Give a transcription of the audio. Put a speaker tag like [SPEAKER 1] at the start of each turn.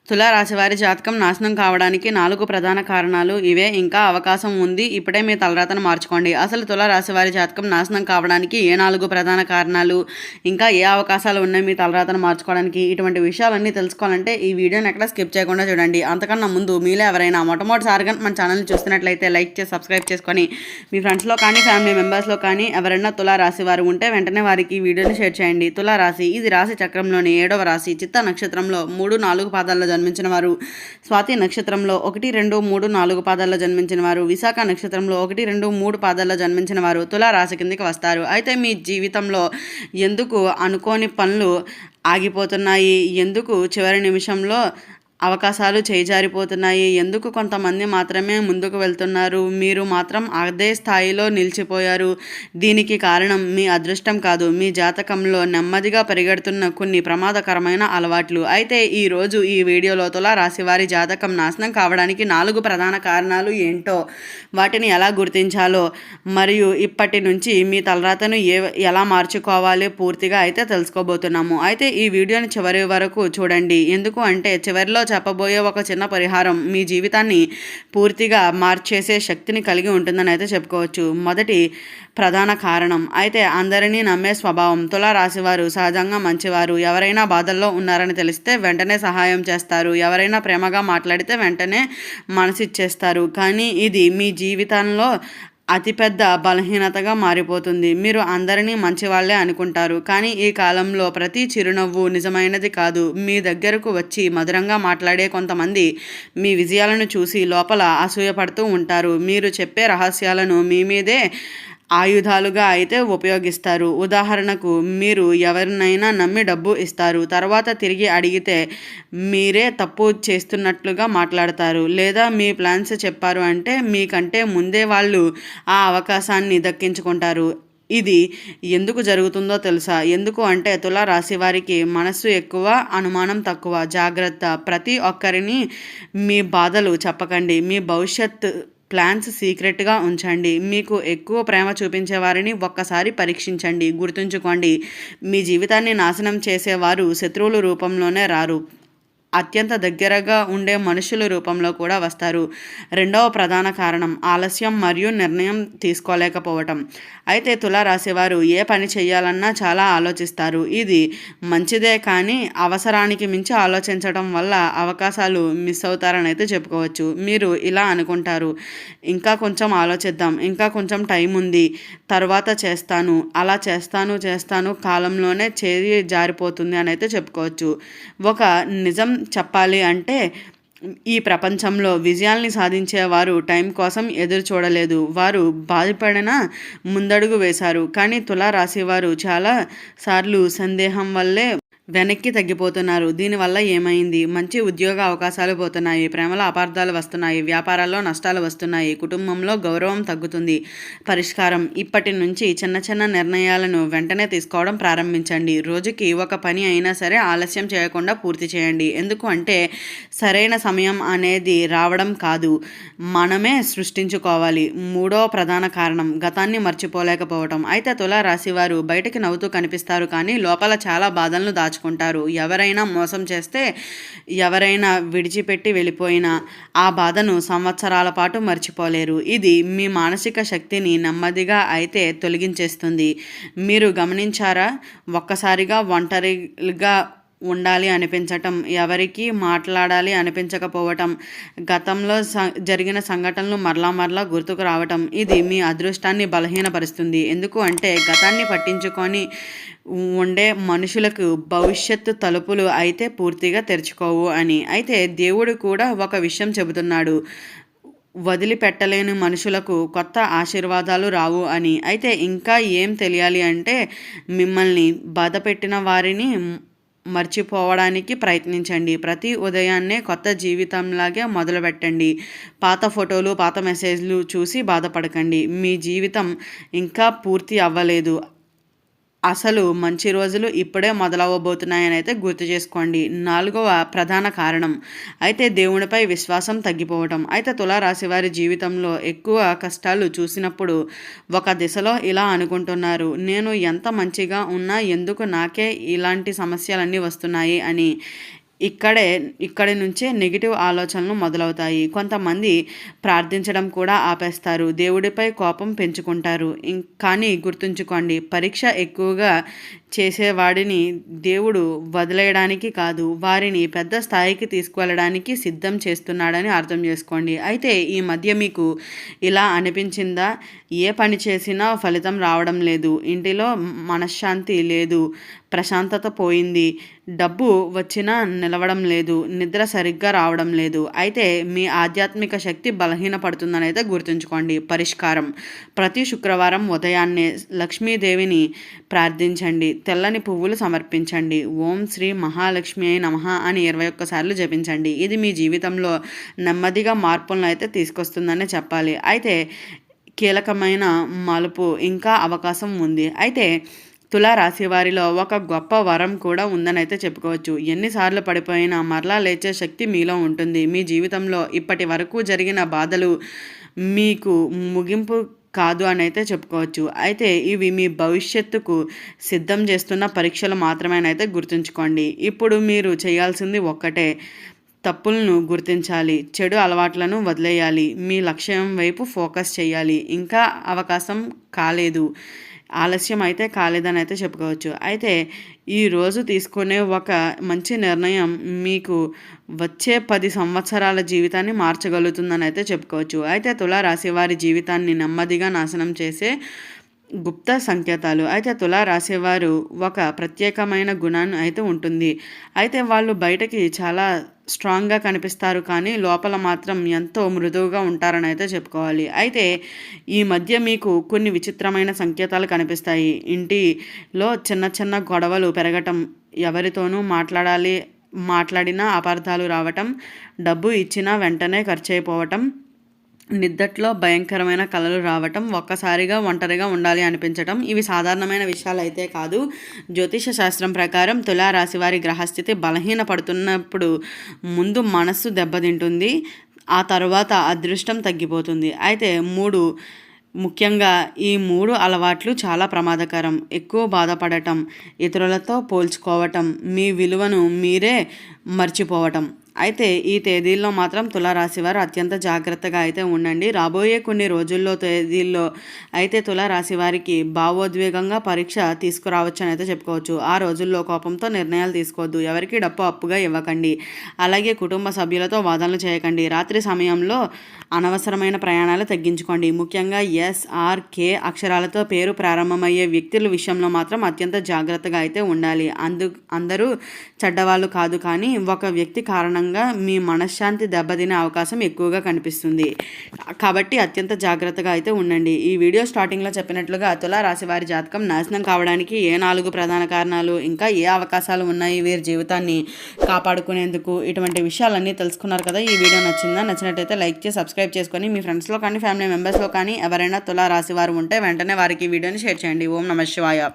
[SPEAKER 1] తులారాశి వారి జాతకం నాశనం కావడానికి 4 ప్రధాన కారణాలు ఇవే. ఇంకా అవకాశం ఉంది. ఇప్పుడే మీ తలరాతను మార్చుకోండి. అసలు తులారాశి వారి జాతకం నాశనం కావడానికి ఏ 4 ప్రధాన కారణాలు, ఇంకా ఏ అవకాశాలు ఉన్నాయి మీ తలరాతను మార్చుకోవడానికి, ఇటువంటి విషయాలన్నీ తెలుసుకోవాలంటే ఈ వీడియోని ఎక్కడ స్కిప్ చేయకుండా చూడండి. అంతకన్నా ముందు మీలో ఎవరైనా మొట్టమొదటిసారిగా మన ఛానల్ చూస్తున్నట్లయితే లైక్ చేసి సబ్స్క్రైబ్ చేసుకొని మీ ఫ్రెండ్స్లో కానీ ఫ్యామిలీ మెంబర్స్లో కానీ ఎవరైనా తులారాశి వారు ఉంటే వెంటనే వారికి ఈ వీడియోని షేర్ చేయండి. తులారాశి ఇది రాశి చక్రంలోని 7వ రాశి. చిత్త నక్షత్రంలో 3-4 పాదాల్లో జన్మించిన వారు, స్వాతి నక్షత్రంలో 1, 2, 3, 4 పాదాల్లో జన్మించిన వారు, విశాఖ నక్షత్రంలో 1, 2, 3 పాదాల్లో జన్మించిన వారు తులారాశి కిందకి వస్తారు. అయితే మీ జీవితంలో ఎందుకు అనుకోని పనులు ఆగిపోతున్నాయి, ఎందుకు చివరి నిమిషంలో అవకాశాలు చేజారిపోతున్నాయి, ఎందుకు కొంతమంది మాత్రమే ముందుకు వెళ్తున్నారు, మీరు మాత్రం అదే స్థాయిలో నిలిచిపోయారు? దీనికి కారణం మీ అదృష్టం కాదు, మీ జాతకంలో నెమ్మదిగా పరిగెడుతున్న కొన్ని ప్రమాదకరమైన అలవాట్లు. అయితే ఈరోజు ఈ వీడియోలో తులారాశి వారి జాతకం నాశనం కావడానికి 4 ప్రధాన కారణాలు ఏంటో, వాటిని ఎలా గుర్తించాలో, మరియు ఇప్పటి నుంచి మీ తలరాతను ఎలా మార్చుకోవాలి పూర్తిగా అయితే తెలుసుకోబోతున్నాము. అయితే ఈ వీడియోని చివరి వరకు చూడండి. ఎందుకు అంటే చివరిలో చెప్పబోయే ఒక చిన్న పరిహారం మీ జీవితాన్ని పూర్తిగా మార్చేసే శక్తిని కలిగి ఉంటుందని అయితే చెప్పుకోవచ్చు. మొదటి ప్రధాన కారణం అయితే అందరినీ నమ్మే స్వభావం. తులారాశివారు సహజంగా మంచివారు. ఎవరైనా బాధల్లో ఉన్నారని తెలిస్తే వెంటనే సహాయం చేస్తారు. ఎవరైనా ప్రేమగా మాట్లాడితే వెంటనే మనసిచ్చేస్తారు. కానీ ఇది మీ జీవితంలో అతిపెద్ద బలహీనతగా మారిపోతుంది. మీరు అందరినీ మంచివాళ్లే అనుకుంటారు, కానీ ఈ కాలంలో ప్రతి చిరునవ్వు నిజమైనది కాదు. మీ దగ్గరకు వచ్చి మధురంగా మాట్లాడే కొంతమంది మీ విజయాలను చూసి లోపల అసూయపడుతూ ఉంటారు. మీరు చెప్పే రహస్యాలను మీ మీదే ఆయుధాలుగా అయితే ఉపయోగిస్తారు. ఉదాహరణకు, మీరు ఎవరినైనా నమ్మి డబ్బు ఇస్తారు, తర్వాత తిరిగి అడిగితే మీరే తప్పు చేస్తున్నట్లుగా మాట్లాడతారు. లేదా మీ ప్లాన్స్ చెప్పారు అంటే మీకంటే ముందే వాళ్ళు ఆ అవకాశాన్ని దక్కించుకుంటారు. ఇది ఎందుకు జరుగుతుందో తెలుసా? ఎందుకు అంటే తులారాశి వారికి మనస్సు ఎక్కువ, అనుమానం తక్కువ. జాగ్రత్త, ప్రతి ఒక్కరిని మీ బాధలు చెప్పకండి. మీ భవిష్యత్ ప్లాన్స్ సీక్రెట్గా ఉంచండి. మీకు ఎక్కువ ప్రేమ చూపించే వారిని ఒక్కసారి పరీక్షించండి. గుర్తుంచుకోండి, మీ జీవితాన్ని నాశనం చేసేవారు శత్రువుల రూపంలోనే రారు, అత్యంత దగ్గరగా ఉండే మనుషుల రూపంలో కూడా వస్తారు. రెండవ ప్రధాన కారణం ఆలస్యం మరియు నిర్ణయం తీసుకోలేకపోవటం. అయితే తులారాశివారు ఏ పని చేయాలన్నా చాలా ఆలోచిస్తారు. ఇది మంచిదే, కానీ అవసరానికి మించి ఆలోచించడం వల్ల అవకాశాలు మిస్ అవుతారని అయితే చెప్పుకోవచ్చు. మీరు ఇలా అనుకుంటారు, ఇంకా కొంచెం ఆలోచిద్దాం, ఇంకా కొంచెం టైం ఉంది, తర్వాత చేస్తాను, అలా చేస్తాను కాలంలోనే చేయి జారిపోతుంది అని అయితే చెప్పుకోవచ్చు. ఒక నిజం చెప్పాలి అంటే ఈ ప్రపంచంలో విజయాల్ని సాధించేవారు టైం కోసం ఎదురు చూడలేదు. వారు బాధపడిన ముందడుగు వేశారు. కానీ తులారాశి వారు చాలా సార్లు సందేహం వల్లే వెనక్కి తగ్గిపోతున్నారు. దీనివల్ల ఏమైంది? మంచి ఉద్యోగ అవకాశాలు పోతున్నాయి, ప్రేమలో అపార్థాలు వస్తున్నాయి, వ్యాపారాల్లో నష్టాలు వస్తున్నాయి, కుటుంబంలో గౌరవం తగ్గుతుంది. పరిష్కారం, ఇప్పటి నుంచి చిన్న చిన్న నిర్ణయాలను వెంటనే తీసుకోవడం ప్రారంభించండి. రోజుకి ఒక పని అయినా సరే ఆలస్యం చేయకుండా పూర్తి చేయండి. ఎందుకు అంటే సరైన సమయం అనేది రావడం కాదు, మనమే సృష్టించుకోవాలి. మూడో ప్రధాన కారణం గతాన్ని మర్చిపోలేకపోవడం. అయితే తులారాశి వారు బయటకి నవ్వుతూ కనిపిస్తారు, కానీ లోపల చాలా బాధలను దాచుకుంటారు. ఎవరైనా మోసం చేస్తే, ఎవరైనా విడిచిపెట్టి వెళ్ళిపోయినా ఆ బాధను సంవత్సరాల పాటు మర్చిపోలేరు. ఇది మీ మానసిక శక్తిని నెమ్మదిగా అయితే తొలగించేస్తుంది. మీరు గమనించారా? ఒక్కసారిగా ఒంటరిగా ఉండాలి అనిపించటం, ఎవరికి మాట్లాడాలి అనిపించకపోవటం, గతంలో జరిగిన సంఘటనలు మరలా గుర్తుకు రావటం, ఇది మీ అదృష్టాన్ని బలహీనపరుస్తుంది. ఎందుకు అంటే గతాన్ని పట్టించుకొని ఉండే మనుషులకు భవిష్యత్తు తలుపులు అయితే పూర్తిగా తెరుచుకోవు అని. అయితే దేవుడు కూడా ఒక విషయం చెబుతున్నాడు, వదిలిపెట్టలేని మనుషులకు కొత్త ఆశీర్వాదాలు రావు అని. అయితే ఇంకా ఏం తెలియాలి అంటే మిమ్మల్ని బాధపెట్టిన వారిని మర్చిపోవడానికి ప్రయత్నించండి. ప్రతి ఉదయాన్నే కొత్త జీవితంలాగే మొదలుపెట్టండి. పాత ఫోటోలు, పాత మెసేజ్లు చూసి బాధపడకండి. మీ జీవితం ఇంకా పూర్తి అవ్వలేదు, అసలు మంచి రోజులు ఇప్పుడే మొదలవ్వబోతున్నాయని అయితే గుర్తు చేసుకోండి. 4వ ప్రధాన కారణం అయితే దేవునిపై విశ్వాసం తగ్గిపోవటం. అయితే తులారాశి వారి జీవితంలో ఎక్కువ కష్టాలు చూసినప్పుడు ఒక దిశలో ఇలా అనుకుంటున్నారు, నేను ఎంత మంచిగా ఉన్నా ఎందుకు నాకే ఇలాంటి సమస్యలన్నీ వస్తున్నాయి అని. ఇక్కడి నుంచే నెగిటివ్ ఆలోచనలు మొదలవుతాయి. కొంతమంది ప్రార్థించడం కూడా ఆపేస్తారు. దేవుడిపై కోపం పెంచుకుంటారు. కానీ గుర్తుంచుకోండి, పరీక్ష ఎక్కువగా చేసేవాడిని దేవుడు వదిలేయడానికి కాదు, వారిని పెద్ద స్థాయికి తీసుకువెళ్ళడానికి సిద్ధం చేస్తున్నాడని అర్థం చేసుకోండి. అయితే ఈ మధ్య మీకు ఇలా అనిపించిందా? ఏ పని చేసినా ఫలితం రావడం లేదు, ఇంటిలో మనశ్శాంతి లేదు, ప్రశాంతత పోయింది, డబ్బు వచ్చినా నిలవడం లేదు, నిద్ర సరిగ్గా రావడం లేదు. అయితే మీ ఆధ్యాత్మిక శక్తి బలహీనపడుతుందని అయితే గుర్తుంచుకోండి. పరిష్కారం: ప్రతి శుక్రవారం ఉదయాన్నే లక్ష్మీదేవిని ప్రార్థించండి. తెల్లని పువ్వులు సమర్పించండి. ఓం శ్రీ మహాలక్ష్మి అయి నమః అని 21 సార్లు జపించండి. ఇది మీ జీవితంలో నెమ్మదిగా మార్పులను అయితే తీసుకొస్తుందని చెప్పాలి. అయితే కీలకమైన మలుపు ఇంకా అవకాశం ఉంది. అయితే తులారాశి వారిలో ఒక గొప్ప వరం కూడా ఉందని అయితే చెప్పుకోవచ్చు. ఎన్నిసార్లు పడిపోయినా మరలా లేచే శక్తి మీలో ఉంటుంది. మీ జీవితంలో ఇప్పటి వరకు జరిగిన బాధలు మీకు ముగింపు కాదు అని అయితే చెప్పుకోవచ్చు. అయితే ఇవి మీ భవిష్యత్తుకు సిద్ధం చేస్తున్న పరీక్షలు మాత్రమేనైతే గుర్తుంచుకోండి. ఇప్పుడు మీరు చేయాల్సింది ఒక్కటే: తప్పులను గుర్తించాలి, చెడు అలవాట్లను వదిలేయాలి, మీ లక్ష్యం వైపు ఫోకస్ చేయాలి. ఇంకా అవకాశం కాలేదు, ఆలస్యం అయితే కాలేదని అయితే చెప్పుకోవచ్చు. అయితే ఈరోజు తీసుకునే ఒక మంచి నిర్ణయం మీకు వచ్చే 10 సంవత్సరాల జీవితాన్ని మార్చగలుగుతుందని అయితే చెప్పుకోవచ్చు. అయితే తులారాశి వారి జీవితాన్ని నెమ్మదిగా నాశనం చేసే గుప్త సంకేతాలు. అయితే తులారాశివారు ఒక ప్రత్యేకమైన గుణాన్ని అయితే ఉంటుంది. అయితే వాళ్ళు బయటకి చాలా స్ట్రాంగ్గా కనిపిస్తారు, కానీ లోపల మాత్రం ఎంతో మృదువుగా ఉంటారని అయితే చెప్పుకోవాలి. అయితే ఈ మధ్య మీకు కొన్ని విచిత్రమైన సంకేతాలు కనిపిస్తాయి. ఇంటిలో చిన్న చిన్న గొడవలు పెరగటం, ఎవరితోనూ మాట్లాడినా అపార్థాలు రావటం, డబ్బు ఇచ్చినా వెంటనే ఖర్చు అయిపోవటం, నిద్దట్లో భయంకరమైన కలలు రావటం, ఒక్కసారిగా ఒంటరిగా ఉండాలి అనిపించటం. ఇవి సాధారణమైన విషయాలు అయితే కాదు. జ్యోతిష శాస్త్రం ప్రకారం తులారాశి వారి గ్రహస్థితి బలహీనపడుతున్నప్పుడు ముందు మనస్సు దెబ్బతింటుంది, ఆ తర్వాత అదృష్టం తగ్గిపోతుంది. అయితే ముఖ్యంగా ఈ 3 అలవాట్లు చాలా ప్రమాదకరం. ఎక్కువ బాధపడటం, ఇతరులతో పోల్చుకోవటం, మీ విలువను మీరే మర్చిపోవటం. అయితే ఈ తేదీల్లో మాత్రం తులారాశి వారు అత్యంత జాగ్రత్తగా అయితే ఉండండి. రాబోయే కొన్ని తేదీల్లో అయితే తులారాశి వారికి భావోద్వేగంగా పరీక్ష తీసుకురావచ్చు అని అయితే చెప్పుకోవచ్చు. ఆ రోజుల్లో కోపంతో నిర్ణయాలు తీసుకోవద్దు, ఎవరికి డబ్బు అప్పుగా ఇవ్వకండి, అలాగే కుటుంబ సభ్యులతో వాదనలు చేయకండి. రాత్రి సమయంలో అనవసరమైన ప్రయాణాలు తగ్గించుకోండి. ముఖ్యంగా SRK అక్షరాలతో పేరు ప్రారంభమయ్యే వ్యక్తుల విషయంలో మాత్రం అత్యంత జాగ్రత్తగా అయితే ఉండాలి. అందరూ చెడ్డవాళ్ళు కాదు, కానీ ఒక వ్యక్తి కారణంగా మీ మనశ్శాంతి దెబ్బతినే అవకాశం ఎక్కువగా కనిపిస్తుంది. కాబట్టి అత్యంత జాగ్రత్తగా అయితే ఉండండి. ఈ వీడియో స్టార్టింగ్లో చెప్పినట్లుగా తులారాశి వారి జాతకం నాశనం కావడానికి ఏ 4 ప్రధాన కారణాలు, ఇంకా ఏ అవకాశాలు ఉన్నాయి వీరి జీవితాన్ని కాపాడుకునేందుకు, ఇటువంటి విషయాలన్నీ తెలుసుకున్నారు కదా. ఈ వీడియో నచ్చినట్టయితే లైక్ చేసి సబ్స్క్రైబ్ చేసుకొని మీ ఫ్రెండ్స్లో కానీ ఫ్యామిలీ మెంబర్స్లో కానీ ఎవరైనా తులారాశి వారు ఉంటే వెంటనే వారికి ఈ వీడియోని షేర్ చేయండి. ఓం నమః శివాయ.